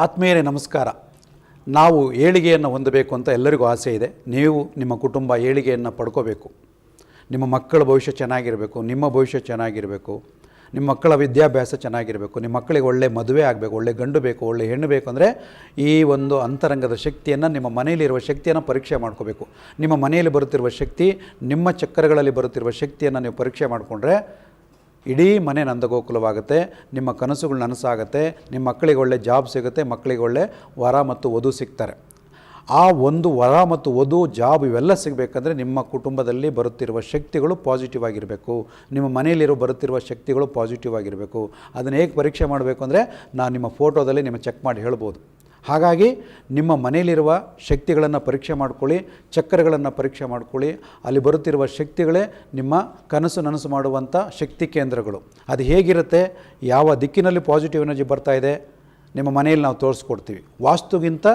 ಆತ್ಮೀಯರೇ ನಮಸ್ಕಾರ. ನಾವು ಏಳಿಗೆಯನ್ನು ಹೊಂದಬೇಕು ಅಂತ ಎಲ್ಲರಿಗೂ ಆಸೆ ಇದೆ. ನೀವು ನಿಮ್ಮ ಕುಟುಂಬ ಏಳಿಗೆಯನ್ನು ಪಡ್ಕೋಬೇಕು. ನಿಮ್ಮ ಮಕ್ಕಳ ಭವಿಷ್ಯ ಚೆನ್ನಾಗಿರಬೇಕು, ನಿಮ್ಮ ಭವಿಷ್ಯ ಚೆನ್ನಾಗಿರಬೇಕು, ನಿಮ್ಮ ಮಕ್ಕಳ ವಿದ್ಯಾಭ್ಯಾಸ ಚೆನ್ನಾಗಿರಬೇಕು, ನಿಮ್ಮ ಮಕ್ಕಳಿಗೆ ಒಳ್ಳೆ ಮದುವೆ ಆಗಬೇಕು, ಒಳ್ಳೆ ಗಂಡು ಬೇಕು, ಒಳ್ಳೆ ಹೆಣ್ಣು ಬೇಕು ಅಂದರೆ ಈ ಒಂದು ಅಂತರಂಗದ ಶಕ್ತಿಯನ್ನು, ನಿಮ್ಮ ಮನೆಯಲ್ಲಿರುವ ಶಕ್ತಿಯನ್ನು ಪರೀಕ್ಷೆ ಮಾಡ್ಕೋಬೇಕು. ನಿಮ್ಮ ಮನೆಯಲ್ಲಿ ಬರುತ್ತಿರುವ ಶಕ್ತಿ, ನಿಮ್ಮ ಚಕ್ರಗಳಲ್ಲಿ ಬರುತ್ತಿರುವ ಶಕ್ತಿಯನ್ನು ನೀವು ಪರೀಕ್ಷೆ ಮಾಡಿಕೊಂಡ್ರೆ ಇಡೀ ಮನೆ ನಂದಗೋಕುಲವಾಗುತ್ತೆ. ನಿಮ್ಮ ಕನಸುಗಳು ನನಸಾಗುತ್ತೆ. ನಿಮ್ಮ ಮಕ್ಕಳಿಗೆ ಒಳ್ಳೆ ಜಾಬ್ ಸಿಗುತ್ತೆ, ಮಕ್ಕಳಿಗೆ ಒಳ್ಳೆ ವರ ಮತ್ತು ವಧು ಸಿಗ್ತಾರೆ. ಆ ಒಂದು ವರ ಮತ್ತು ವಧು, ಜಾಬ್ ಇವೆಲ್ಲ ಸಿಗಬೇಕಂದ್ರೆ ನಿಮ್ಮ ಕುಟುಂಬದಲ್ಲಿ ಬರುತ್ತಿರುವ ಶಕ್ತಿಗಳು ಪಾಸಿಟಿವ್ ಆಗಿರಬೇಕು. ನಿಮ್ಮ ಮನೆಯಲ್ಲಿರೋ ಬರುತ್ತಿರುವ ಶಕ್ತಿಗಳು ಪಾಸಿಟಿವ್ ಆಗಿರಬೇಕು. ಅದನ್ನು ಹೇಗೆ ಪರೀಕ್ಷೆ ಮಾಡಬೇಕು ಅಂದರೆ ನಾನು ನಿಮ್ಮ ಫೋಟೋದಲ್ಲಿ ನಿಮ್ಮ ಚೆಕ್ ಮಾಡಿ ಹೇಳ್ಬೋದು. ಹಾಗಾಗಿ ನಿಮ್ಮ ಮನೆಯಲ್ಲಿರುವ ಶಕ್ತಿಗಳನ್ನು ಪರೀಕ್ಷೆ ಮಾಡ್ಕೊಳ್ಳಿ, ಚಕ್ರಗಳನ್ನು ಪರೀಕ್ಷೆ ಮಾಡ್ಕೊಳ್ಳಿ. ಅಲ್ಲಿ ಬರುತ್ತಿರುವ ಶಕ್ತಿಗಳೇ ನಿಮ್ಮ ಕನಸು ನನಸು ಮಾಡುವಂಥ ಶಕ್ತಿ ಕೇಂದ್ರಗಳು. ಅದು ಹೇಗಿರುತ್ತೆ, ಯಾವ ದಿಕ್ಕಿನಲ್ಲಿ ಪಾಸಿಟಿವ್ ಎನರ್ಜಿ ಬರ್ತಾ ಇದೆ ನಿಮ್ಮ ಮನೆಯಲ್ಲಿ ನಾವು ತೋರಿಸ್ಕೊಡ್ತೀವಿ. ವಾಸ್ತುಗಿಂತ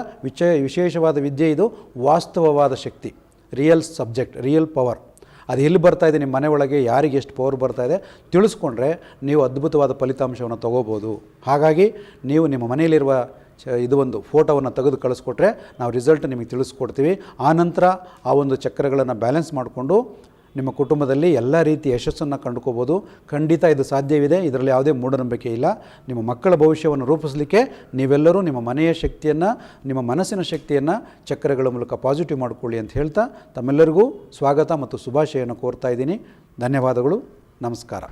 ವಿಶೇಷವಾದ ವಿದ್ಯೆ ಇದು. ವಾಸ್ತವವಾದ ಶಕ್ತಿ, ರಿಯಲ್ ಸಬ್ಜೆಕ್ಟ್, ರಿಯಲ್ ಪವರ್. ಅದು ಎಲ್ಲಿ ಬರ್ತಾಯಿದೆ, ನಿಮ್ಮ ಮನೆ ಒಳಗೆ ಯಾರಿಗೆ ಎಷ್ಟು ಪವರ್ ಬರ್ತಾಯಿದೆ ತಿಳಿಸ್ಕೊಂಡ್ರೆ ನೀವು ಅದ್ಭುತವಾದ ಫಲಿತಾಂಶವನ್ನು ತೊಗೋಬೋದು. ಹಾಗಾಗಿ ನೀವು ನಿಮ್ಮ ಮನೆಯಲ್ಲಿರುವ ಇದು ಒಂದು ಫೋಟೋವನ್ನು ತೆಗೆದು ಕಳಿಸ್ಕೊಟ್ರೆ ನಾವು ರಿಸಲ್ಟ್ ನಿಮಗೆ ತಿಳಿಸ್ಕೊಡ್ತೀವಿ. ಆನಂತರ ಆ ಒಂದು ಚಕ್ರಗಳನ್ನು ಬ್ಯಾಲೆನ್ಸ್ ಮಾಡಿಕೊಂಡು ನಿಮ್ಮ ಕುಟುಂಬದಲ್ಲಿ ಎಲ್ಲ ರೀತಿಯ ಯಶಸ್ಸನ್ನು ಕಂಡುಕೋಬೋದು. ಖಂಡಿತ ಇದು ಸಾಧ್ಯವಿದೆ. ಇದರಲ್ಲಿ ಯಾವುದೇ ಮೂಢನಂಬಿಕೆ ಇಲ್ಲ. ನಿಮ್ಮ ಮಕ್ಕಳ ಭವಿಷ್ಯವನ್ನು ರೂಪಿಸಲಿಕ್ಕೆ ನೀವೆಲ್ಲರೂ ನಿಮ್ಮ ಮನೆಯ ಶಕ್ತಿಯನ್ನು, ನಿಮ್ಮ ಮನಸ್ಸಿನ ಶಕ್ತಿಯನ್ನು ಚಕ್ರಗಳ ಮೂಲಕ ಪಾಸಿಟಿವ್ ಮಾಡಿಕೊಳ್ಳಿ ಅಂತ ಹೇಳ್ತಾ ತಮ್ಮೆಲ್ಲರಿಗೂ ಸ್ವಾಗತ ಮತ್ತು ಶುಭಾಶಯವನ್ನು ಕೋರ್ತಾ ಇದ್ದೀನಿ. ಧನ್ಯವಾದಗಳು. ನಮಸ್ಕಾರ.